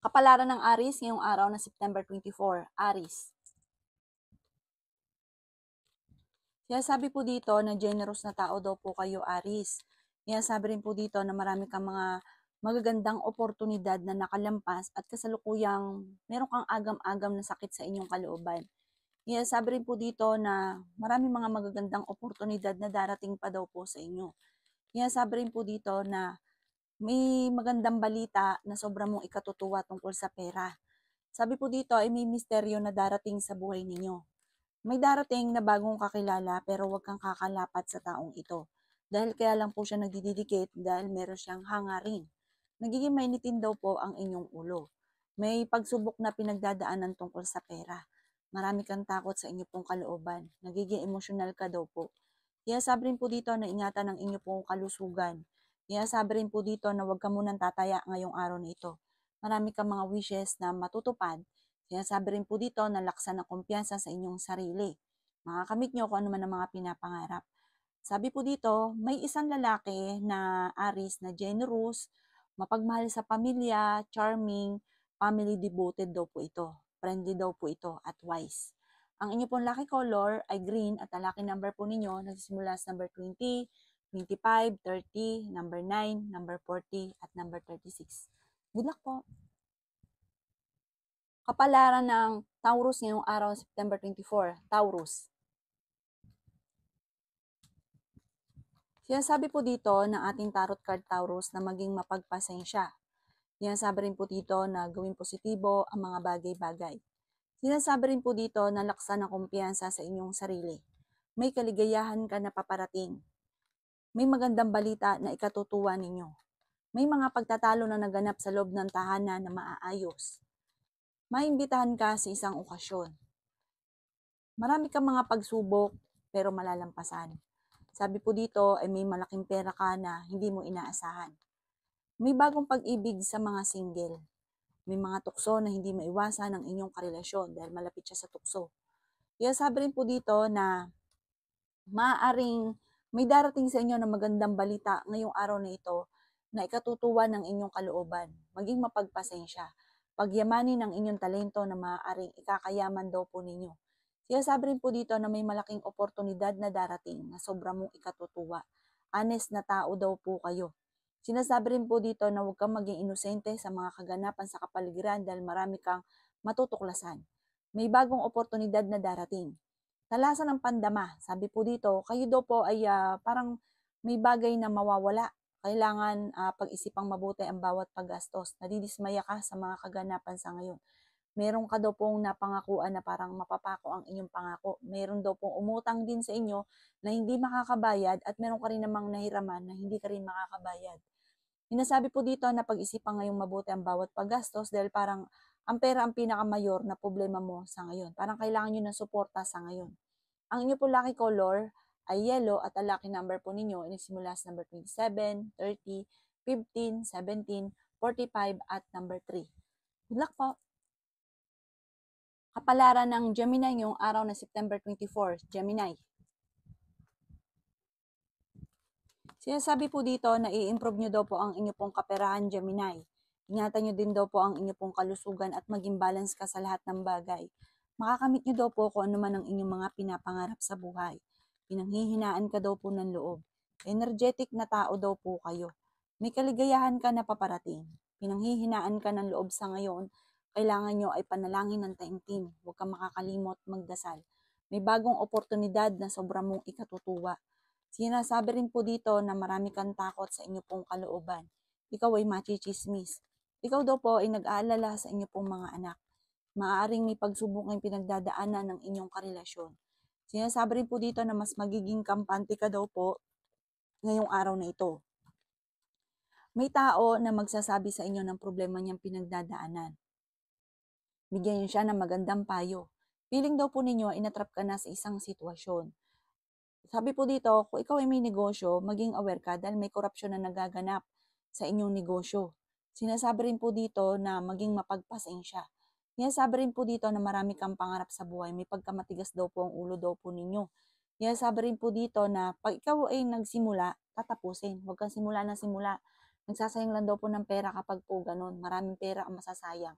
Kapalaran ng Aries ngayong araw na September 24. Aries. Sinasabi po dito na generous na tao daw po kayo, Aries. Sinasabi rin po dito na marami kang mga magagandang oportunidad na nakalampas at kasalukuyang meron kang agam-agam na sakit sa inyong kalooban. Sinasabi rin po dito na marami mga magagandang oportunidad na darating pa daw po sa inyo. Sinasabi rin po dito na may magandang balita na sobrang mong ikatutuwa tungkol sa pera. Sabi po dito ay may misteryo na darating sa buhay ninyo. May darating na bagong kakilala pero huwag kang kakalapat sa taong ito. Dahil kaya lang po siya nagdidikit dahil meron siyang hangarin. Nagiging mainitin daw po ang inyong ulo. May pagsubok na pinagdadaanan tungkol sa pera. Marami kang takot sa inyo pong kalooban. Nagiging emosyonal ka daw po. Kaya sabi rin po dito na ingatan ang inyo pong kalusugan. Kaya sabi rin po dito na huwag ka munang tataya ngayong araw na ito. Marami kang mga wishes na matutupad. Sinasabi rin po dito na laksan ng kumpiyansa sa inyong sarili. Makakamit nyo kung ano man ang mga pinapangarap. Sabi po dito, may isang lalaki na Aries na generous, mapagmahal sa pamilya, charming, family devoted daw po ito. Friendly daw po ito at wise. Ang inyo pong lucky color ay green at ang lucky number po ninyo nagsisimula sa number 20, 25, 30, number 9, number 40 at number 36. Good luck po! Kapalaran ng Taurus ngayong araw, September 24. Taurus. Sinasabi po dito ng ating tarot card Taurus na maging mapagpasensya. Sinasabi rin po dito na gawing positibo ang mga bagay-bagay. Sinasabi rin po dito na laksan ng kumpiyansa sa inyong sarili. May kaligayahan ka na paparating. May magandang balita na ikatutuwa ninyo. May mga pagtatalo na naganap sa loob ng tahanan na maaayos. Maimbitahan ka sa isang okasyon. Marami kang mga pagsubok pero malalampasan. Sabi po dito ay may malaking pera ka na hindi mo inaasahan. May bagong pag-ibig sa mga single. May mga tukso na hindi maiwasan ng inyong karelasyon dahil malapit siya sa tukso. Kaya sabi rin po dito na maaaring may darating sa inyo na magandang balita ngayong araw na ito na ikatutuwa ng inyong kalooban. Maging mapagpasensya. Pagyamanin ng inyong talento na maaaring ikakayaman daw po ninyo. Sinasabi rin po dito na may malaking oportunidad na darating na sobra mong ikatutuwa. Honest na tao daw po kayo. Sinasabi rin po dito na huwag kang maging inosente sa mga kaganapan sa kapaligiran dahil marami kang matutuklasan. May bagong oportunidad na darating. Talasan ng pandama. Sabi po dito, kayo daw po ay parang may bagay na mawawala. Kailangan pag-isipang mabuti ang bawat paggastos. Nadidismaya ka sa mga kaganapan sa ngayon. Meron ka daw pong napangakuan na parang mapapako ang inyong pangako. Meron daw pong umutang din sa inyo na hindi makakabayad at meron ka rin namang nahiraman na hindi ka rin makakabayad. Sinasabi po dito na pag-isipan ngayong mabuti ang bawat paggastos dahil parang ang pera ang pinakamayor na problema mo sa ngayon. Parang kailangan nyo ng suporta sa ngayon. Ang inyo po lucky color ay yellow at ang lucky number po ninyo ay nagsimula sa number 27, 30, 15, 17, 45 at number 3. Good luck po! Kapalaran ng Gemini ngayong araw na September 24. Gemini. Sinasabi po dito na i-improve nyo daw po ang inyo pong kaperahan, Gemini. Ingatan nyo din daw po ang inyo pong kalusugan at maging balance ka sa lahat ng bagay. Makakamit nyo daw po kung ano man ang inyong mga pinapangarap sa buhay. Pinanghihinaan ka daw po ng loob. Energetic na tao daw po kayo. May kaligayahan ka na paparating. Pinanghihinaan ka ng loob sa ngayon. Kailangan nyo ay panalangin ng taimtim. Huwag kang makakalimot magdasal. May bagong oportunidad na sobrang mong ikatutuwa. Sinasabi rin po dito na marami kang takot sa inyo pong kalooban. Ikaw ay machichismis. Ikaw daw po ay nag-aalala sa inyo pong mga anak. Maaaring may pagsubok ng pinagdadaanan ng inyong karelasyon. Sinasabi rin po dito na mas magiging kampante ka daw po ngayong araw na ito. May tao na magsasabi sa inyo ng problema niyang pinagdadaanan. Bigyan niyo siya ng magandang payo. Feeling daw po ninyo, inatrap ka na sa isang sitwasyon. Sabi po dito, kung ikaw ay may negosyo, maging aware ka dahil may korupsyon na nagaganap sa inyong negosyo. Sinasabi rin po dito na maging mapagpasensya. Sinasabi rin po dito na marami kang pangarap sa buhay. May pagkamatigas daw po ang ulo daw po ninyo. Sinasabi rin po dito na pag ikaw ay nagsimula, tatapusin. Huwag kang simula na simula. Nagsasayang lang daw po ng pera kapag po ganun. Maraming pera ang masasayang.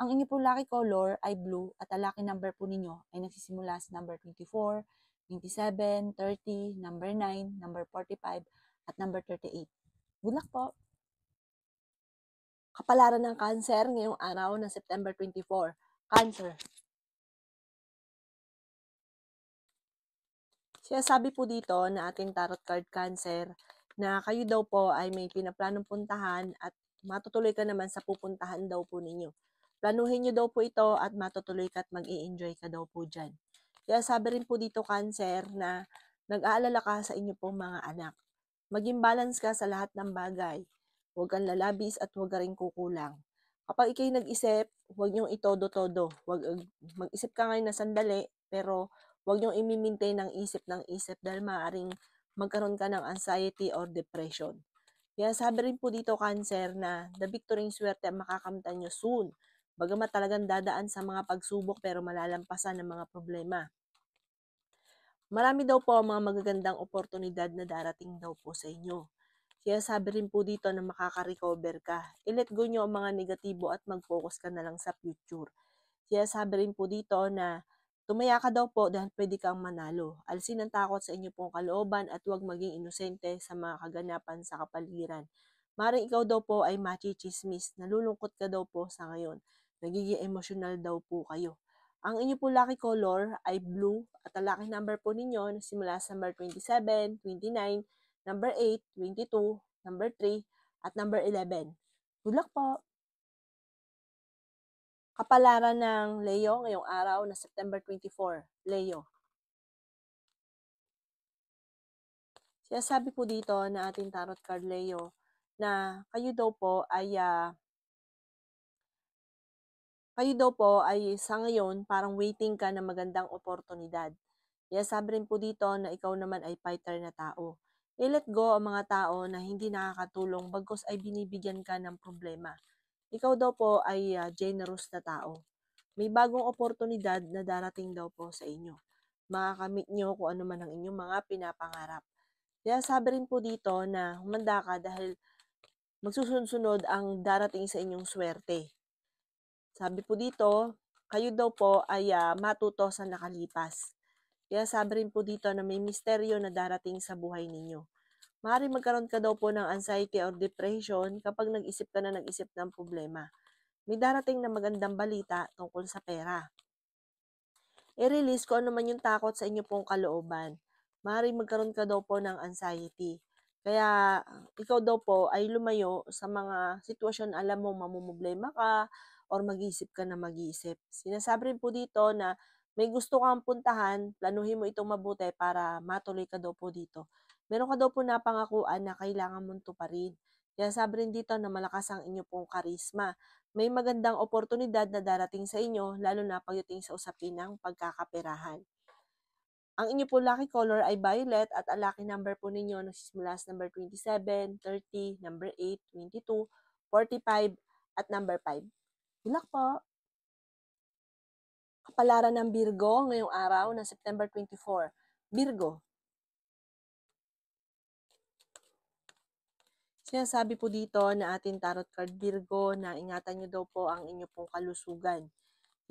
Ang inyo po lucky color ay blue at ang lucky number po ninyo ay nagsisimula sa number 24, 27, 30, number 9, number 45, at number 38. Good luck po! Kapalaran ng Cancer ngayong araw ng September 24. Cancer. Sinasabi po dito na ating tarot card Cancer na kayo daw po ay may pinaplanong puntahan at matutuloy ka naman sa pupuntahan daw po ninyo. Planuhin nyo daw po ito at matutuloy ka at mag-i-enjoy ka daw po dyan. Kaya sabi rin po dito Cancer na nag-aalala ka sa inyo pong mga anak. Maging balance ka sa lahat ng bagay. Huwag kang lalabis at huwag ka rin kukulang. Kapag ikay nag-isip, huwag niyong itodo-todo. Huwag mag-isip ka ngayon na sandali, pero huwag niyong i-maintain ng isip dahil maaaring magkaroon ka ng anxiety or depression. Kaya sabi rin po dito, Cancer, na the victory swerte ang makakamtan nyo soon. Bagamat talagang dadaan sa mga pagsubok pero malalampasan ng mga problema. Marami daw po ang mga magagandang oportunidad na darating daw po sa inyo. Kaya sabi rin po dito na makaka-recover ka. I-let go nyo ang mga negatibo at mag-focus ka na lang sa future. Kaya sabi rin po dito na tumaya ka daw po dahil pwede kang manalo. Alisin ang takot sa inyo pong kalooban at huwag maging inosente sa mga kaganapan sa kapaligiran. Maring ikaw daw po ay machichismis, nalulungkot ka daw po sa ngayon. Nagiging emotional daw po kayo. Ang inyo po lucky color ay blue at ang lucky number po ninyo simula sa number 27, 29, number 8, 22, number 3, at number 11. Good luck po! Kapalaran ng Leo ngayong araw na September 24. Leo. Sinasabi po dito na ating tarot card Leo na kayo daw po ay sa ngayon parang waiting ka ng magandang oportunidad. Kaya sabi rin po dito na ikaw naman ay fighter na tao. I-let go ang mga tao na hindi nakakatulong bagkus ay binibigyan ka ng problema. Ikaw daw po ay generous na tao. May bagong oportunidad na darating daw po sa inyo. Makakamit nyo kung ano man ang inyong mga pinapangarap. Kaya sabi rin po dito na humanda ka dahil magsusunod-sunod ang darating sa inyong swerte. Sabi po dito, kayo daw po ay matuto sa nakalipas. Kaya sabi rin po dito na may misteryo na darating sa buhay ninyo. Maaaring magkaroon ka daw po ng anxiety or depression kapag nag-isip ka na nag-isip ng problema. May darating na magandang balita tungkol sa pera. I-release kung ano man yung takot sa inyo pong kalooban. Maaaring magkaroon ka daw po ng anxiety. Kaya ikaw daw po ay lumayo sa mga sitwasyon alam mo mamumblema ka or mag-iisip ka na mag-iisip. Sinasabi rin po dito na may gusto kang puntahan, planuhin mo itong mabuti para matuloy ka daw po dito. Meron ka daw po napangakuan na kailangan mong tuparin. Kaya sabi rin dito na malakas ang inyo pong karisma. May magandang oportunidad na darating sa inyo, lalo na pagdating sa usapin ng pagkakaperahan. Ang inyo po lucky color ay violet at ang lucky number po ninyo nagsisimula sa number 27, 30, number 8, 22, 45, at number 5. Good luck po! Kapalaran ng Virgo ngayong araw na September 24. Virgo. Sinasabi po dito na ating tarot card Virgo na ingatan nyo daw po ang inyo pong kalusugan.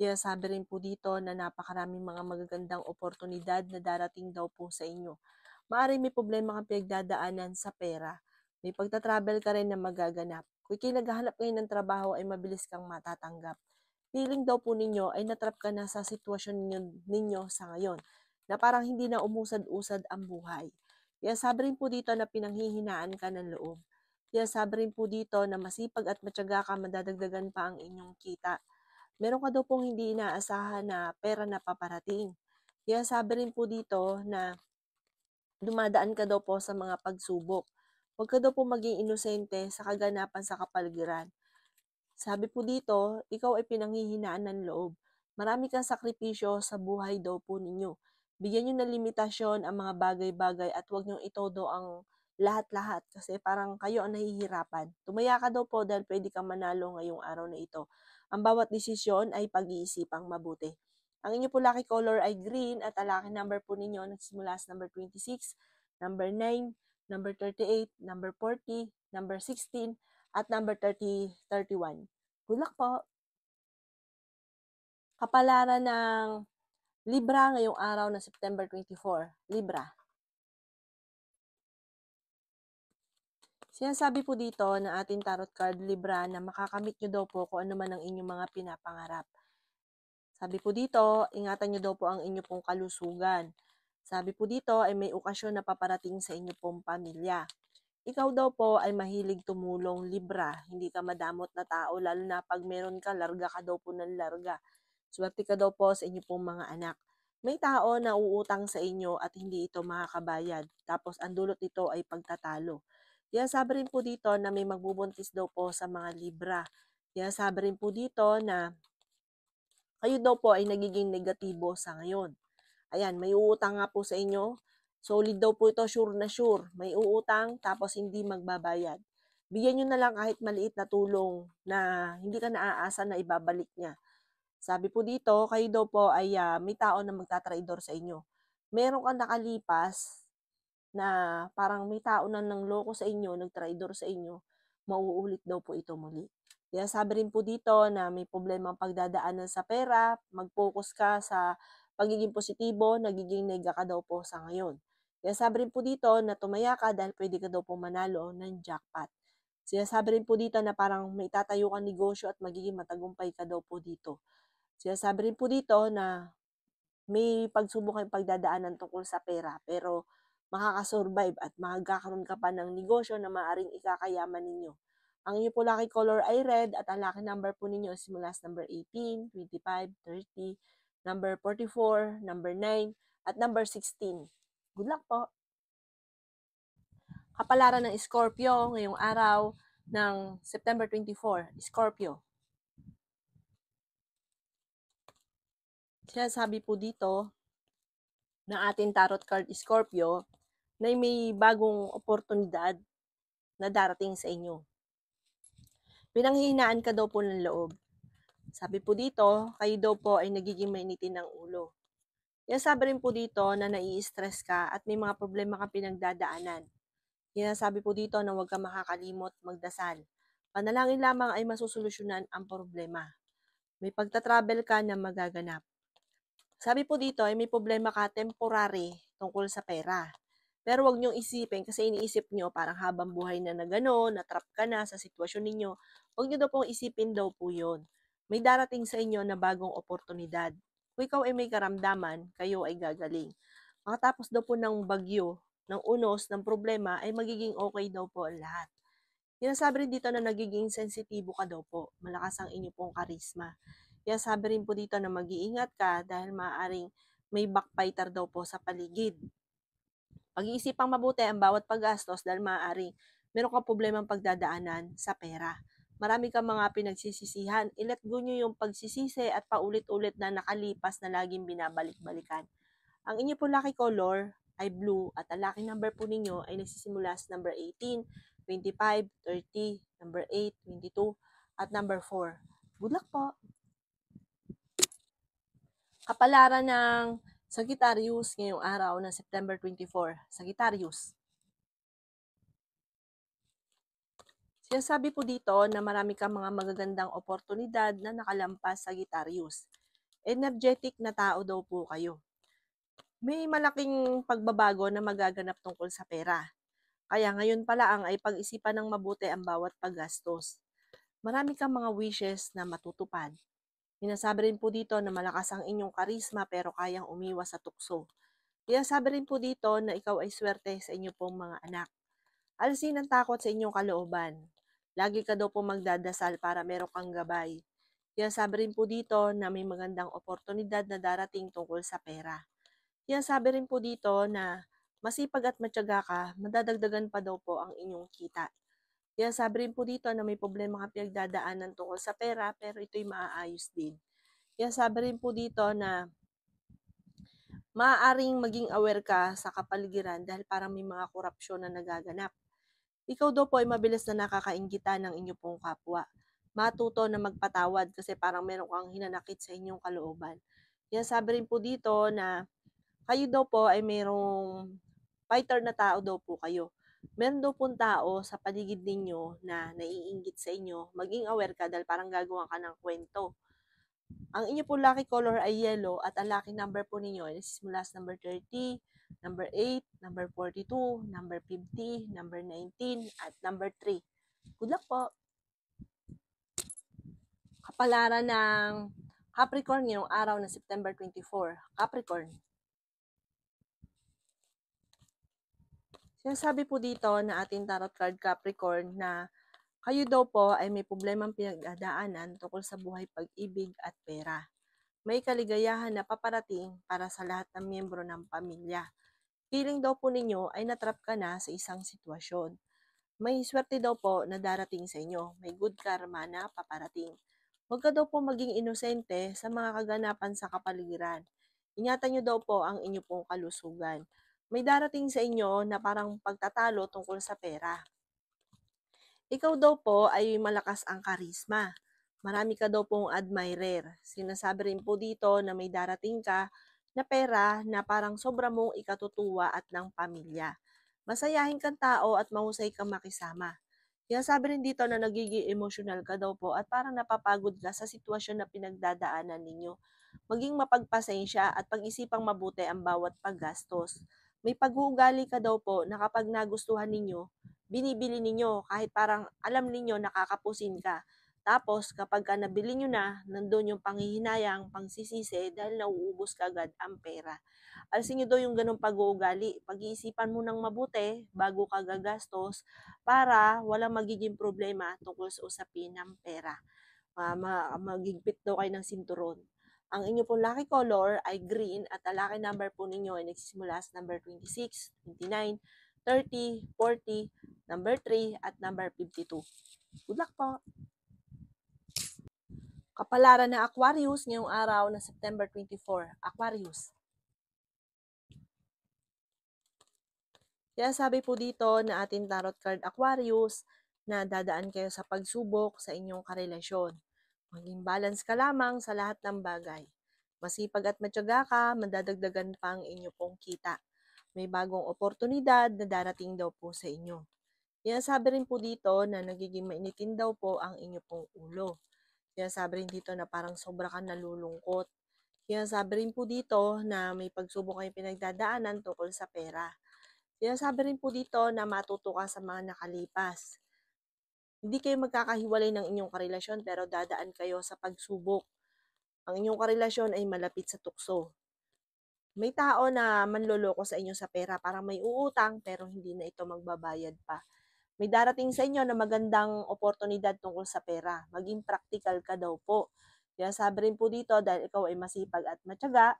Kaya sabi rin po dito na napakaraming mga magagandang oportunidad na darating daw po sa inyo. Maaaring may problema kang pinagdadaanan sa pera. May pagta-travel ka rin na magaganap. Kung ikay naghahanap ngayon ng trabaho ay mabilis kang matatanggap. Feeling daw po ninyo ay natrap ka na sa sitwasyon ninyo sa ngayon na parang hindi na umusad-usad ang buhay. Kaya sabi rin po dito na pinanghihinaan ka ng loob. Kaya sabi rin po dito na masipag at matyaga ka, madadagdagan pa ang inyong kita. Meron ka daw pong hindi inaasahan na pera na paparating. Kaya sabi rin po dito na dumadaan ka daw po sa mga pagsubok. Huwag ka daw po maging inosente sa kaganapan sa kapaligiran. Sabi po dito, ikaw ay pinanghihinaan ng loob. Marami kang sakripisyo sa buhay daw po ninyo. Bigyan nyo ng limitasyon ang mga bagay-bagay at huwag nyo itodo ang lahat-lahat kasi parang kayo ang nahihirapan. Tumaya ka daw po dahil pwede kang manalo ngayong araw na ito. Ang bawat desisyon ay pag-iisipang mabuti. Ang inyo po lucky color ay green at ang lucky number po ninyo nagsimula sa number 26, number 9, number 38, number 40, number 16, at number 31. Good luck po! Kapalaran ng Libra ngayong araw na September 24. Libra. Sinasabi po dito na ating tarot card Libra na makakamit nyo daw po kung ano man ang inyong mga pinapangarap. Sabi po dito, ingatan nyo daw po ang inyong pong kalusugan. Sabi po dito ay may okasyon na paparating sa inyong pong pamilya. Ikaw daw po ay mahilig tumulong, Libra. Hindi ka madamot na tao, lalo na pag meron ka, larga ka daw po ng larga. Swerte ka daw po sa inyong pong mga anak. May tao na uutang sa inyo at hindi ito makakabayad. Tapos ang dulot nito ay pagtatalo. Kaya sabi rin po dito na may magbubuntis daw po sa mga Libra. Kaya sabi rin po dito na kayo daw po ay nagiging negatibo sa ngayon. Ayan, may uutang nga po sa inyo. Solid daw po ito, sure na sure. May uutang tapos hindi magbabayad. Bigyan nyo na lang kahit maliit na tulong na hindi ka naaasa na ibabalik niya. Sabi po dito, kayo daw po ay may tao na magtatraidor sa inyo. Meron kang nakalipas na parang may tao na nangloko sa inyo, nagtraidor sa inyo, mauulit daw po ito muli. Kaya sabi rin po dito na may problema ang pagdadaanan sa pera, mag-focus ka sa pagiging positibo, nagiging nega ka daw po sa ngayon. Kaya sabi rin po dito na tumaya ka dahil pwede ka daw po manalo ng jackpot. Sinasabi rin po dito na parang may tatayo kang negosyo at magiging matagumpay ka daw po dito. Sinasabi rin po dito na may pagsubok kayong pagdadaanan tungkol sa pera pero makakasurvive at magkakaroon ka pa ng negosyo na maaaring ikakayaman ninyo. Ang inyo po lucky color ay red at ang lucky number po ninyo is mula sa number 18, 25, 30, number 44, number 9, at number 16. Good luck po! Kapalaran ng Scorpio ngayong araw ng September 24. Scorpio. Sinasabi po dito ng ating tarot card Scorpio na may bagong oportunidad na darating sa inyo. Pinanghihinaan ka daw po ng loob. Sabi po dito, kayo daw po ay nagiging mainitin ng ulo. Kaya sabi rin po dito na nai-stress ka at may mga problema kang pinagdadaanan. Kaya sabi po dito na huwag ka makakalimot magdasal. Panalangin lamang ay masusolusyonan ang problema. May pagta-travel ka na magaganap. Sabi po dito ay may problema ka temporary tungkol sa pera. Pero wag niyong isipin kasi iniisip niyo parang habang buhay na gano'n, na-trap ka na sa sitwasyon ninyo. Wag niyo daw pong isipin daw po yun. May darating sa inyo na bagong oportunidad. Kung ikaw ay may karamdaman, kayo ay gagaling. Makatapos daw po ng bagyo, ng unos, ng problema, ay magiging okay daw po ang lahat. Sinasabi rin dito na nagiging sensitibo ka daw po. Malakas ang inyo pong karisma. Kaya sabi rin po dito na mag-iingat ka dahil maaaring may backbiter daw po sa paligid. Pag-iisipang mabuti ang bawat paggastos dahil maaaring meron kang problemang pagdadaanan sa pera. Marami kang mga pinagsisisihan. I-let go nyo yung pagsisisi at paulit-ulit na nakalipas na laging binabalik-balikan. Ang inyo po lucky color ay blue at ang lucky number po ninyo ay nagsisimula sa number 18, 25, 30, number 8, 22, at number 4. Good luck po! Kapalaran ng Sagittarius ngayong araw ng September 24. Sagittarius. Sinasabi po dito na marami kang mga magagandang oportunidad na nakalampas Sagittarius. Energetic na tao daw po kayo. May malaking pagbabago na magaganap tungkol sa pera. Kaya ngayon pala ang ay pag-isipan ng mabuti ang bawat paggastos. Marami kang mga wishes na matutupad. Sinasabi rin po dito na malakas ang inyong karisma pero kayang umiwas sa tukso. Kaya sabi rin po dito na ikaw ay swerte sa inyo pong mga anak. Alisin ang takot sa inyong kalooban. Lagi ka daw po magdadasal para meron kang gabay. Kaya sabi rin po dito na may magandang oportunidad na darating tungkol sa pera. Kaya sabi rin po dito na masipag at matyaga ka, madadagdagan pa daw po ang inyong kita. Kaya sabi rin po dito na may problema ka pinagdadaanan tungkol sa pera pero ito'y maaayos din. Kaya sabi rin po dito na maaaring maging aware ka sa kapaligiran dahil parang may mga korupsyon na nagaganap. Ikaw daw po ay mabilis na nakakainggitan ng inyong pong kapwa. Matuto na magpatawad kasi parang meron kang hinanakit sa inyong kalooban. Kaya sabi rin po dito na kayo daw po ay mayroong fighter na tao daw po kayo. Meron daw pong tao sa paligid ninyo na naiinggit sa inyo, maging aware ka dahil parang gagawa ka ng kwento. Ang inyo po lucky color ay yellow at ang lucky number po ninyo ay nagsisimula sa number 30, number 8, number 42, number 50, number 19, at number 3. Good luck po! Kapalaran ng Capricorn ngayong araw na September 24. Capricorn. Sinasabi po dito na ating tarot card Capricorn na kayo daw po ay may problemang pinagdadaanan tungkol sa buhay, pag-ibig at pera. May kaligayahan na paparating para sa lahat ng miyembro ng pamilya. Feeling daw po ninyo ay natrap ka na sa isang sitwasyon. May swerte daw po na darating sa inyo. May good karma na paparating. Huwag ka daw po maging inosente sa mga kaganapan sa kapaligiran. Ingatan nyo daw po ang inyo pong kalusugan. May darating sa inyo na parang pagtatalo tungkol sa pera. Ikaw daw po ay malakas ang karisma. Marami ka daw pong admirer. Sinasabi rin po dito na may darating ka na pera na parang sobra mong ikatutuwa at ng pamilya. Masayahin kang tao at mahusay kang makisama. Sinasabi rin dito na nagiging emotional ka daw po at parang napapagod ka sa sitwasyon na pinagdadaanan ninyo. Maging mapagpasensya at pag-isipang mabuti ang bawat paggastos. May pag-uugali ka daw po na kapag nagustuhan ninyo, binibili ninyo kahit parang alam ninyo nakakapusin ka. Tapos kapag ka nabili nyo na, nandun yung panghihinayang, pangsisisi dahil nauubos kagad ang pera. Alisin nyo daw yung ganong pag-uugali. Pag-iisipan mo ng mabuti bago ka gagastos para walang magiging problema tungkol sa usapin ng pera. Magigpit daw kayo ng sinturon. Ang inyo pong lucky color ay green at ang lucky number po ninyo ay nagsisimula sa number 26, 29, 30, 40, number 3, at number 52. Good luck po! Kapalaran na Aquarius ngayong araw na September 24. Aquarius. Kaya sabi po dito na ating tarot card Aquarius na dadaan kayo sa pagsubok sa inyong karelasyon. Maging balance ka lamang sa lahat ng bagay. Masipag at matyaga ka, madadagdagan pa ang inyo pong kita. May bagong oportunidad na darating daw po sa inyo. Kaya sabi rin po dito na nagiging mainitin daw po ang inyo pong ulo. Kaya sabi rin dito na parang sobra ka nalulungkot. Kaya sabi rin po dito na may pagsubok kayong pinagdadaanan tungkol sa pera. Kaya sabi rin po dito na matuto ka sa mga nakalipas. Hindi kayo magkakahiwalay ng inyong karelasyon pero dadaan kayo sa pagsubok. Ang inyong karelasyon ay malapit sa tukso. May tao na manloloko sa inyo sa pera, parang may uutang pero hindi na ito magbabayad pa. May darating sa inyo na magandang oportunidad tungkol sa pera. Maging practical ka daw po. Kaya sabi rin po dito dahil ikaw ay masipag at matyaga,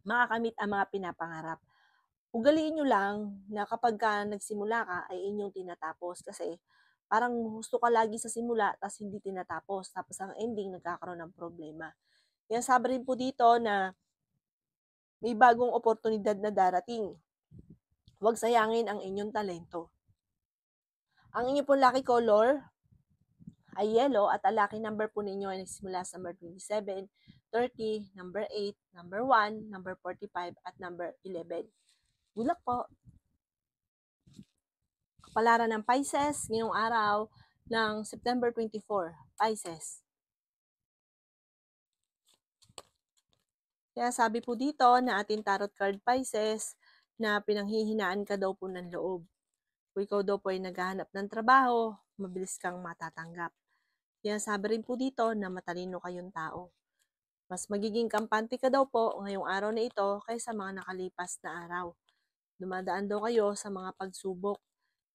makakamit ang mga pinapangarap. Ugaliin nyo lang na kapag ka nagsimula ka ay inyong tinatapos kasi parang gusto ka lagi sa simula tapos hindi tinatapos tapos ang ending nagkakaroon ng problema. Kaya sabi rin po dito na may bagong oportunidad na darating. Huwag sayangin ang inyong talento. Ang inyong pong lucky color ay yellow at ang lucky number po ninyo ay nagsimula sa number 27, 30, number 8, number 1, number 45, at number 11. Good luck po! Kapalaran ng Pisces ngayong araw ng September 24. Pisces. Kaya sabi po dito na ating tarot card Pisces na pinanghihinaan ka daw po ng loob. Kung ikaw daw po ay naghahanap ng trabaho, mabilis kang matatanggap. Kaya sabi rin po dito na matalino kayong tao. Mas magiging kampante ka daw po ngayong araw na ito kaysa mga nakalipas na araw. Dumadaan daw kayo sa mga pagsubok.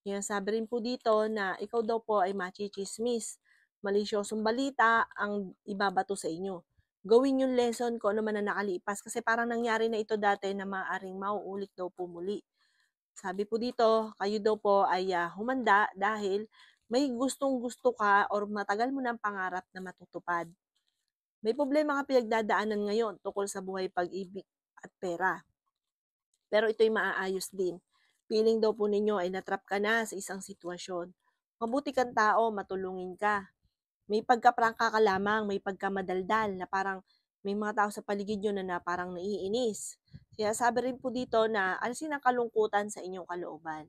Kaya sabi rin po dito na ikaw daw po ay machichismis. Malisyosong balita ang ibabato sa inyo. Gawin yung lesson ko ano man na nakalipas kasi parang nangyari na ito dati na maaaring mauulit daw po muli. Sabi po dito, kayo daw po ay humanda dahil may gustong-gusto ka or matagal mo ng pangarap na matutupad. May problema ka pinagdadaanan ngayon tungkol sa buhay, pag-ibig at pera. Pero ito'y maaayos din. Feeling daw po ninyo ay natrap ka na sa isang sitwasyon. Mabuti kang tao, matulungin ka. May pagkaprangka ka lamang, may pagkamadaldal na parang may mga tao sa paligid nyo na parang naiinis. Kaya sabi rin po dito na alisin ang kalungkutan sa inyong kalooban.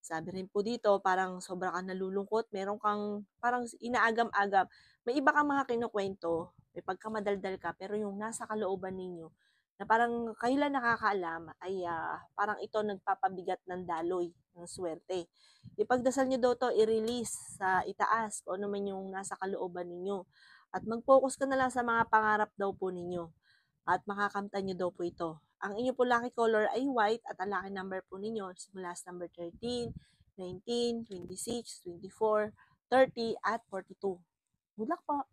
Sabi rin po dito, parang sobra kang nalulungkot, meron kang parang inaagam-agam. May iba kang mga kinukwento, may pagkamadaldal ka, pero yung nasa kalooban ninyo, na parang kayo lang nakakaalam, ay parang ito nagpapabigat ng daloy, ng swerte. Ipagdasal nyo daw to, i-release sa itaas, kung ano man yung nasa kalooban ninyo. At mag-focus ka na lang sa mga pangarap daw po ninyo. At makakamtan nyo daw po ito. Ang inyo po lucky color ay white at ang lucky number po ninyo simula sa number 13, 19, 26, 24, 30 at 42. Good luck po!